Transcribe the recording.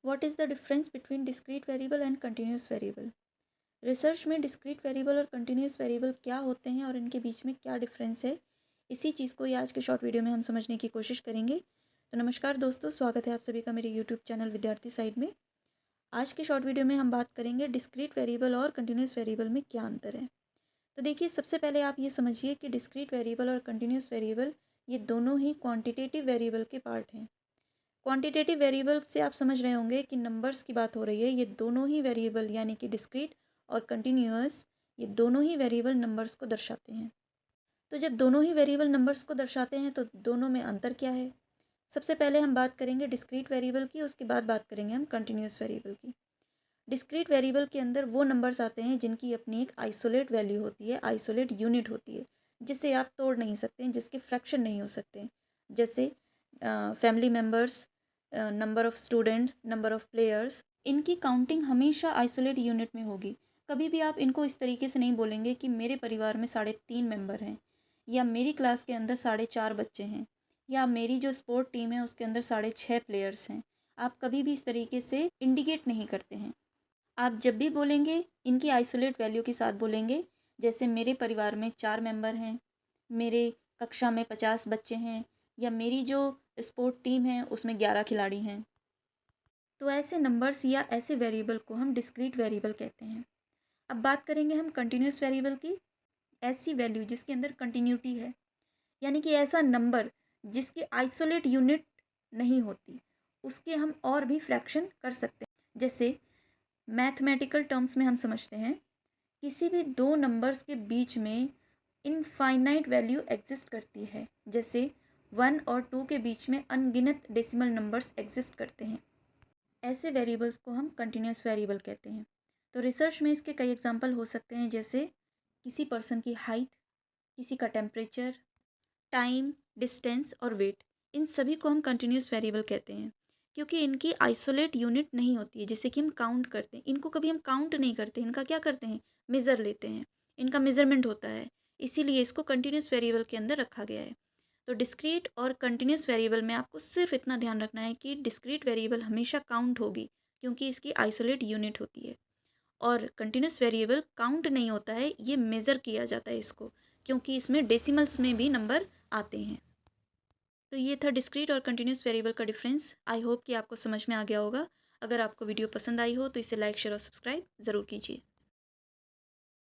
What is the difference between discrete variable and continuous variable. Research में discrete variable और continuous variable क्या होते हैं और इनके बीच में क्या डिफरेंस है, इसी चीज़ को ही आज के शॉर्ट वीडियो में हम समझने की कोशिश करेंगे। तो नमस्कार दोस्तों, स्वागत है आप सभी का मेरे यूट्यूब चैनल विद्यार्थी साइड में। आज के शॉर्ट वीडियो में हम बात करेंगे डिस्क्रीट वेरिएबल और कंटिन्यूस वेरिएबल में क्या अंतर है। तो देखिए, सबसे पहले आप ये समझिए कि डिस्क्रीट वेरिएबल और कंटिन्यूस वेरिएबल ये दोनों ही क्वांटिटेटिव वेरिएबल के पार्ट हैं। क्वांटिटेटिव वेरिएबल से आप समझ रहे होंगे कि नंबर्स की बात हो रही है। ये दोनों ही वेरिएबल यानी कि डिस्क्रीट और कंटिन्यूअस, ये दोनों ही वेरिएबल नंबर्स को दर्शाते हैं। तो जब दोनों ही वेरिएबल नंबर्स को दर्शाते हैं तो दोनों में अंतर क्या है। सबसे पहले हम बात करेंगे डिस्क्रीट वेरिएबल की, उसके बाद बात करेंगे हम कंटिन्यूअस वेरिएबल की। डिस्क्रीट वेरिएबल के अंदर वो नंबर्स आते हैं जिनकी अपनी एक आइसोलेट वैल्यू होती है, आइसोलेट यूनिट होती है, जिसे आप तोड़ नहीं सकते हैं, जिसके फ्रैक्शन नहीं हो सकते। जैसे family members, number of student, number of players, इनकी काउंटिंग हमेशा आइसोलेट यूनिट में होगी। कभी भी आप इनको इस तरीके से नहीं बोलेंगे कि मेरे परिवार में 3.5 मेंबर हैं, या मेरी क्लास के अंदर 4.5 बच्चे हैं, या मेरी जो स्पोर्ट टीम है उसके अंदर 6.5 प्लेयर्स हैं। आप कभी भी इस तरीके से इंडिकेट नहीं करते हैं। आप जब भी बोलेंगे इनकी आइसोलेट वैल्यू के साथ बोलेंगे। जैसे मेरे परिवार में 4 मेंबर हैं, मेरे कक्षा में 50 बच्चे हैं, या मेरी जो स्पोर्ट टीम है उसमें 11 खिलाड़ी हैं। तो ऐसे नंबर्स या ऐसे वेरिएबल को हम डिस्क्रीट वेरिएबल कहते हैं। अब बात करेंगे हम कंटिन्यूस वेरिएबल की। ऐसी वैल्यू जिसके अंदर कंटिन्यूटी है, यानी कि ऐसा नंबर जिसकी आइसोलेट यूनिट नहीं होती, उसके हम और भी फ्रैक्शन कर सकते हैं। जैसे मैथमेटिकल टर्म्स में हम समझते हैं, किसी भी दो नंबर्स के बीच में इनफाइनाइट वैल्यू एग्जिस्ट करती है। जैसे 1 और 2 के बीच में अनगिनत डेसिमल नंबर्स एग्जिस्ट करते हैं। ऐसे वेरिएबल्स को हम कंटिन्यूस वेरिएबल कहते हैं। तो रिसर्च में इसके कई एग्जांपल हो सकते हैं, जैसे किसी पर्सन की हाइट, किसी का टेम्परेचर, टाइम, डिस्टेंस और वेट। इन सभी को हम कंटिन्यूस वेरिएबल कहते हैं, क्योंकि इनकी आइसोलेट यूनिट नहीं होती है जिसे कि हम काउंट करते हैं। इनको कभी हम काउंट नहीं करते, इनका क्या करते हैं, मेज़र लेते हैं, इनका मेज़रमेंट होता है, इसीलिए इसको कंटिन्यूस वेरिएबल के अंदर रखा गया है। तो डिस्क्रीट और कंटिन्यूस वेरिएबल में आपको सिर्फ इतना ध्यान रखना है कि डिस्क्रीट वेरिएबल हमेशा काउंट होगी, क्योंकि इसकी आइसोलेट यूनिट होती है, और कंटिन्यूस वेरिएबल काउंट नहीं होता है, ये मेज़र किया जाता है इसको, क्योंकि इसमें डेसिमल्स में भी नंबर आते हैं। तो ये था डिस्क्रीट और कंटिन्यूस वेरिएबल का डिफरेंस। आई होप कि आपको समझ में आ गया होगा। अगर आपको वीडियो पसंद आई हो तो इसे लाइक, शेयर और सब्सक्राइब ज़रूर कीजिए।